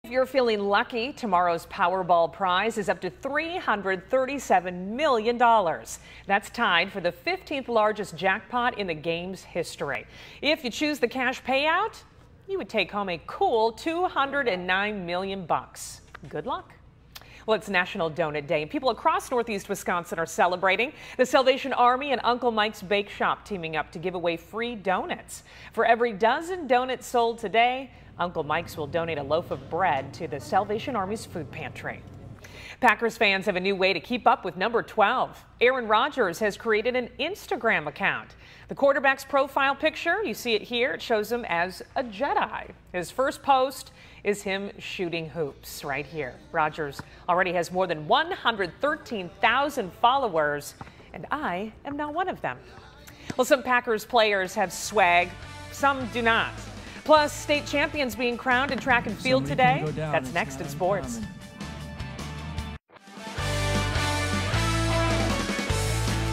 If you're feeling lucky, tomorrow's Powerball prize is up to $337 million. That's tied for the 15th largest jackpot in the game's history. If you choose the cash payout, you would take home a cool $209 million. Good luck. Well, it's National Donut Day, and people across Northeast Wisconsin are celebrating. The Salvation Army and Uncle Mike's Bake Shop teaming up to give away free donuts. For every dozen donuts sold today, Uncle Mike's will donate a loaf of bread to the Salvation Army's food pantry. Packers fans have a new way to keep up with number 12. Aaron Rodgers has created an Instagram account. The quarterback's profile picture, you see it here, it shows him as a Jedi. His first post is him shooting hoops right here. Rodgers already has more than 113,000 followers, and I am now one of them. Well, some Packers players have swag, some do not. Plus, state champions being crowned in track and field today. That's next in sports.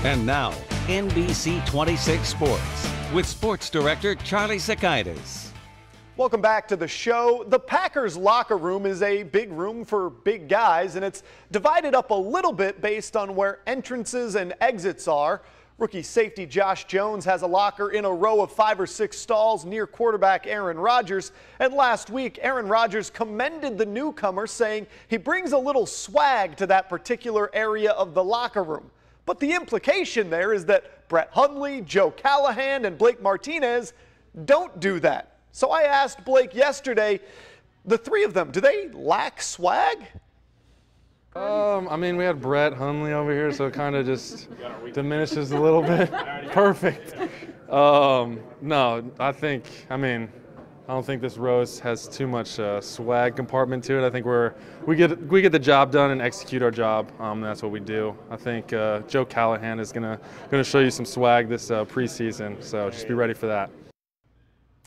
And now, NBC 26 Sports with sports director Charlie Sakaitis. Welcome back to the show. The Packers locker room is a big room for big guys, and it's divided up a little bit based on where entrances and exits are. Rookie safety Josh Jones has a locker in a row of 5 or 6 stalls near quarterback Aaron Rodgers. And last week, Aaron Rodgers commended the newcomer, saying he brings a little swag to that particular area of the locker room. But the implication there is that Brett Hundley, Joe Callahan, and Blake Martinez don't do that. So I asked Blake yesterday, the three of them, do they lack swag? I mean, we had Brett Hundley over here, so it kind of just diminishes a little bit. Perfect. No, I don't think this row has too much swag compartment to it. I think we get the job done and execute our job. That's what we do. I think Joe Callahan is gonna show you some swag this preseason, so just be ready for that.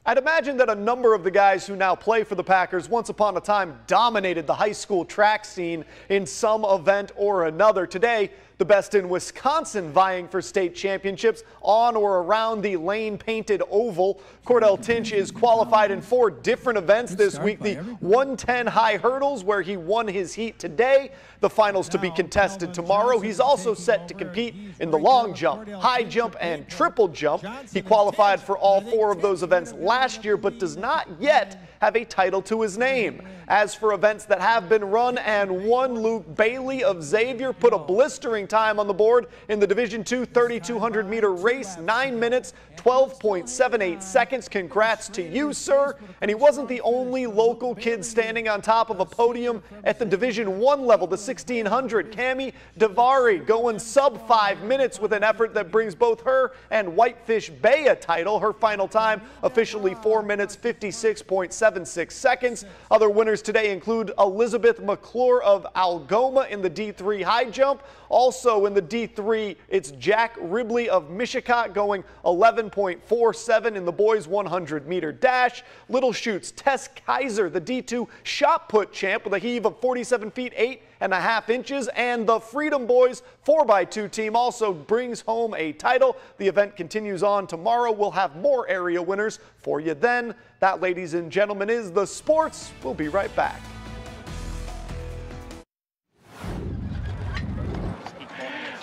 I'd imagine that a number of the guys who now play for the Packers once upon a time dominated the high school track scene in some event or another. Today, the best in Wisconsin vying for state championships on or around the lane-painted oval. Cordell Tinch is qualified in 4 different events this week. The 110 high hurdles, where he won his heat today. The finals to be contested tomorrow. He's also set to compete in the long jump, high jump, and triple jump. He qualified for all 4 of those events last year, but does not yet have a title to his name. As for events that have been run and won, Luke Bailey of Xavier put a blistering time on the board in the Division II 3,200 meter race, 9 minutes, 12.78 seconds. Congrats to you, sir. And he wasn't the only local kid standing on top of a podium at the Division I level, the 1,600. Cami Davari going sub 5 minutes with an effort that brings both her and Whitefish Bay a title. Her final time officially 4 minutes, 56.76 seconds. Other winners today include Elizabeth McClure of Algoma in the D3 high jump. Also in the D3, it's Jack Ribley of Mishicot going 11.47 in the boys 100 meter dash. Little Chutes, Tess Kaiser, the D2 shot put champ with a heave of 47 feet 8.5 inches. And the Freedom Boys 4x2 team also brings home a title. The event continues on tomorrow. We'll have more area winners for you then. That, ladies and gentlemen, is the sports. We'll be right back.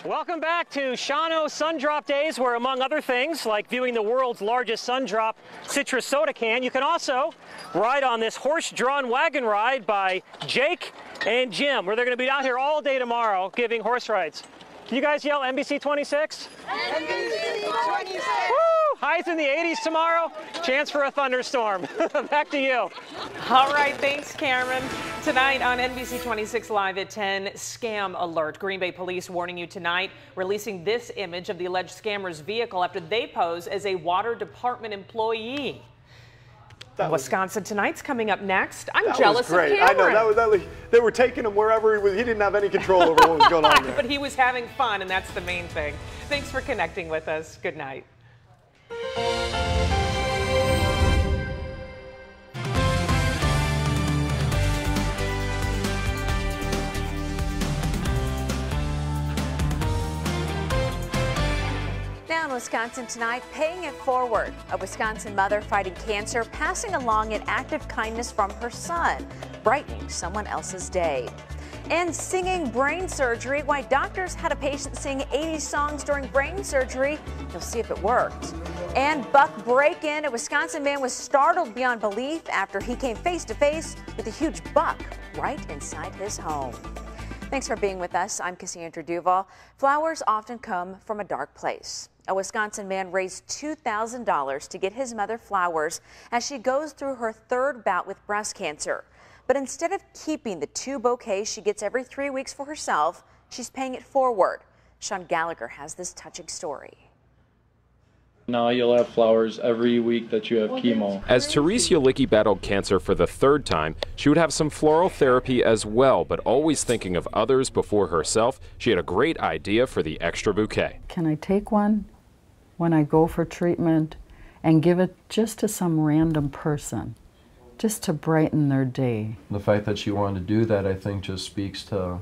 Welcome back to Shawano Sun Drop Days, where among other things, like viewing the world's largest sun drop citrus soda can, you can also ride on this horse-drawn wagon ride by Jake and Jim, where they're going to be out here all day tomorrow giving horse rides. Can you guys yell NBC 26? NBC 26! Woo! Highs in the 80s tomorrow. Chance for a thunderstorm. Back to you. All right, thanks, Cameron. Tonight on NBC 26 Live at 10, scam alert. Green Bay police warning you tonight, releasing this image of the alleged scammer's vehicle after they pose as a water department employee. Wisconsin Tonight's coming up next. I'm jealous of Cameron. I know, they were taking him wherever he was. He didn't have any control over what was going on there. But he was having fun, and that's the main thing. Thanks for connecting with us. Good night. Down with Wisconsin tonight, paying it forward. A Wisconsin mother fighting cancer, passing along an act of kindness from her son, brightening someone else's day. And singing brain surgery, why doctors had a patient sing 80s songs during brain surgery. You'll see if it worked. And buck break-in, a Wisconsin man was startled beyond belief after he came face to face with a huge buck right inside his home. Thanks for being with us. I'm Cassandra Duval. Flowers often come from a dark place. A Wisconsin man raised $2,000 to get his mother flowers as she goes through her third bout with breast cancer. But instead of keeping the 2 bouquets she gets every 3 weeks for herself, she's paying it forward. Sean Gallagher has this touching story. Now you'll have flowers every week that you have chemo. As Therese Ulicki battled cancer for the 3rd time, she would have some floral therapy as well, but always thinking of others before herself, she had a great idea for the extra bouquet. Can I take one when I go for treatment and give it just to some random person, just to brighten their day? The fact that she wanted to do that, I think, just speaks to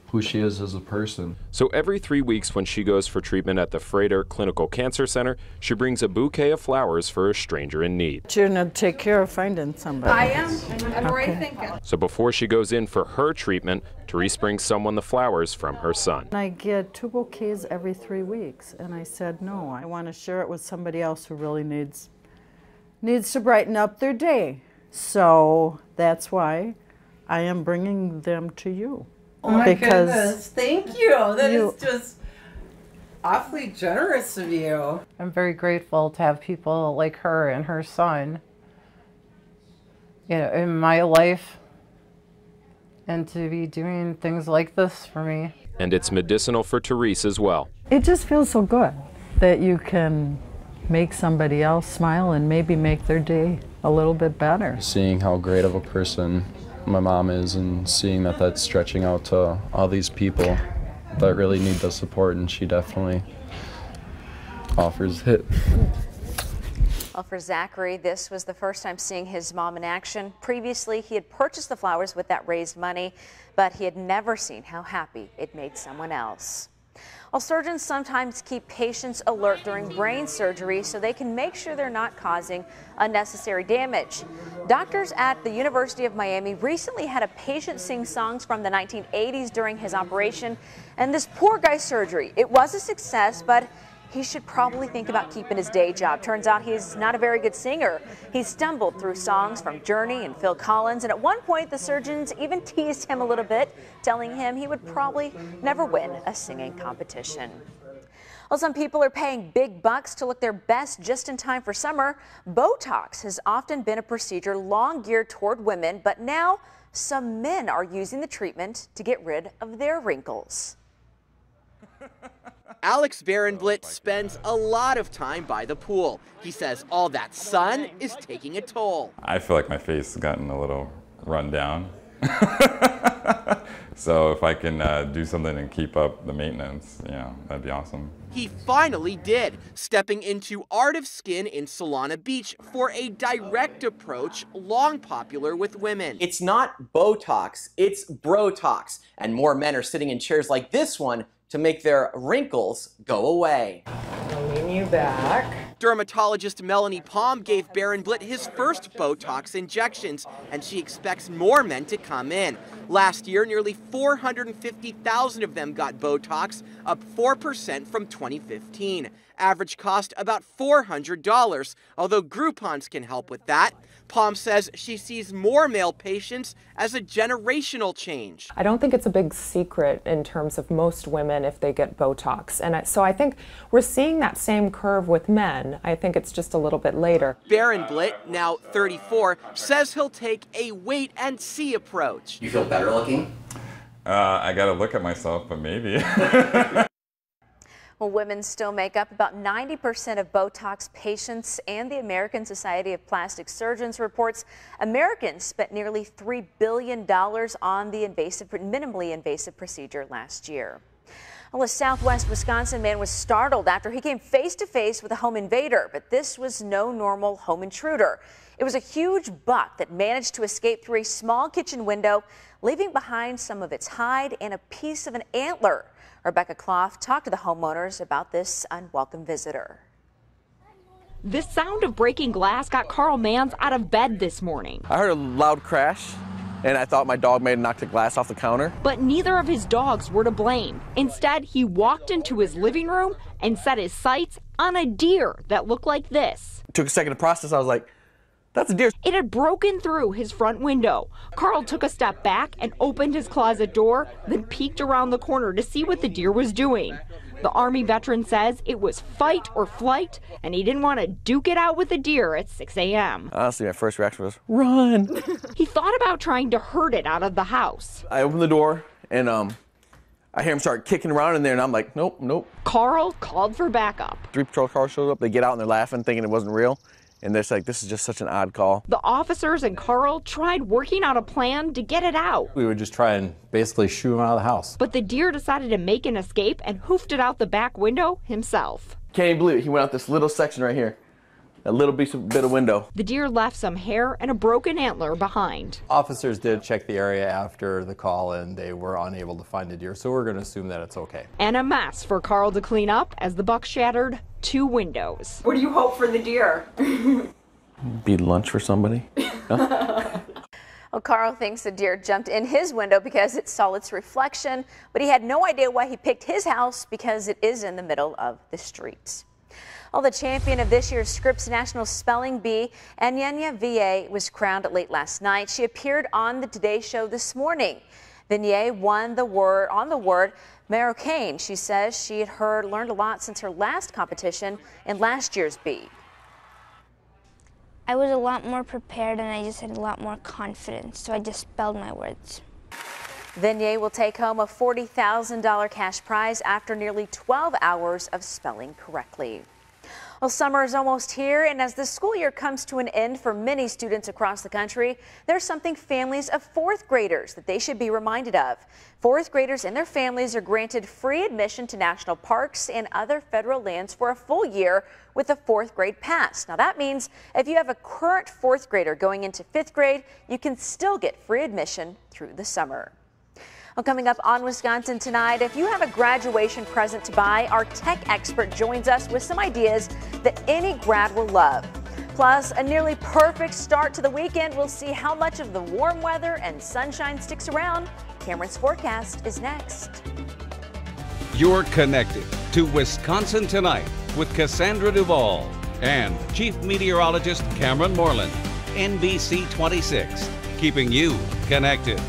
who she is as a person. So every 3 weeks when she goes for treatment at the Frater Clinical Cancer Center, she brings a bouquet of flowers for a stranger in need. You're going to take care of finding somebody. I am. I'm already thinking. So before she goes in for her treatment, Therese brings someone the flowers from her son. I get 2 bouquets every 3 weeks, and I said no. I want to share it with somebody else who really needs to brighten up their day. So that's why I am bringing them to you. Oh my goodness, thank you. That is just awfully generous of you. I'm very grateful to have people like her and her son, in my life, and to be doing things like this for me. And it's medicinal for Therese as well. It just feels so good that you can make somebody else smile and maybe make their day a little bit better. Seeing how great of a person my mom is and seeing that that's stretching out to all these people that really need the support, and she definitely offers it. Well, for Zachary, this was the first time seeing his mom in action. Previously, he had purchased the flowers with that raised money, but he had never seen how happy it made someone else. Well, surgeons sometimes keep patients alert during brain surgery so they can make sure they're not causing unnecessary damage. Doctors at the University of Miami recently had a patient sing songs from the 1980s during his operation, and this poor guy's surgery, it was a success, but he should probably think about keeping his day job. Turns out he's not a very good singer. He stumbled through songs from Journey and Phil Collins, and at one point the surgeons even teased him a little bit, telling him he would probably never win a singing competition. Well, some people are paying big bucks to look their best just in time for summer. Botox has often been a procedure long geared toward women, but now some men are using the treatment to get rid of their wrinkles. Alex Barenblit spends a lot of time by the pool. He says all that sun is taking a toll. I feel like my face has gotten a little run down. So if I can do something and keep up the maintenance, that'd be awesome. He finally did, stepping into Art of Skin in Solana Beach for a direct approach long popular with women. It's not Botox, it's Brotox. And more men are sitting in chairs like this one to make their wrinkles go away. I'll lean you back. Dermatologist Melanie Palm gave Barenblit his first Botox injections, and she expects more men to come in. Last year, nearly 450,000 of them got Botox, up 4% from 2015. Average cost about $400, although Groupons can help with that. Palm says she sees more male patients as a generational change. I don't think it's a big secret in terms of most women if they get Botox. And so I think we're seeing that same curve with men. I think it's just a little bit later. Barenblit, now 34, says he'll take a wait-and-see approach. You feel better looking? I gotta look at myself, but maybe. Well, women still make up about 90% of Botox patients, and the American Society of Plastic Surgeons reports Americans spent nearly $3 billion on the minimally invasive procedure last year. Well, a southwest Wisconsin man was startled after he came face to face with a home invader, but this was no normal home intruder. It was a huge buck that managed to escape through a small kitchen window, leaving behind some of its hide and a piece of an antler. Rebecca Clough talked to the homeowners about this unwelcome visitor. The sound of breaking glass got Carl Manns out of bed this morning. I heard a loud crash, and I thought my dog may have knocked the glass off the counter. But neither of his dogs were to blame. Instead, he walked into his living room and set his sights on a deer that looked like this. It took a second to process. I was like, that's a deer. It had broken through his front window. Carl took a step back and opened his closet door, then peeked around the corner to see what the deer was doing. The Army veteran says it was fight or flight, and he didn't want to duke it out with the deer at 6 a.m. Honestly, my first reaction was, run. He thought about trying to herd it out of the house. I opened the door, and I hear him start kicking around in there, and I'm like, nope, nope. Carl called for backup. 3 patrol cars showed up. They get out, and they're laughing, thinking it wasn't real. And they're like, this is just such an odd call. The officers and Carl tried working out a plan to get it out. We would just try and basically shoo him out of the house. But the deer decided to make an escape and hoofed it out the back window himself. Can't even believe it. He went out this little section right here. A little bit of window. The deer left some hair and a broken antler behind. Officers did check the area after the call and they were unable to find the deer, so we're going to assume that it's okay. And a mess for Carl to clean up as the buck shattered 2 windows. What do you hope for the deer? Be lunch for somebody. Well, Carl thinks the deer jumped in his window because it saw its reflection, but he had no idea why he picked his house because it is in the middle of the street. Well, the champion of this year's Scripps National Spelling Bee, Anyanya V.A., was crowned late last night. She appeared on the Today Show this morning. Vignette won the word Marocaine. She says she had learned a lot since her last competition in last year's Bee. I was a lot more prepared and I just had a lot more confidence, so I just spelled my words. Vignette will take home a $40,000 cash prize after nearly 12 hours of spelling correctly. Well, summer is almost here, and as the school year comes to an end for many students across the country, there's something families of 4th graders that they should be reminded of. 4th graders and their families are granted free admission to national parks and other federal lands for a full year with a 4th grade pass. Now that means if you have a current 4th grader going into 5th grade, you can still get free admission through the summer. Well, coming up on Wisconsin Tonight, if you have a graduation present to buy, our tech expert joins us with some ideas that any grad will love. Plus, a nearly perfect start to the weekend. We'll see how much of the warm weather and sunshine sticks around. Cameron's forecast is next. You're connected to Wisconsin Tonight with Cassandra Duvall and Chief Meteorologist Cameron Moreland. NBC 26, keeping you connected.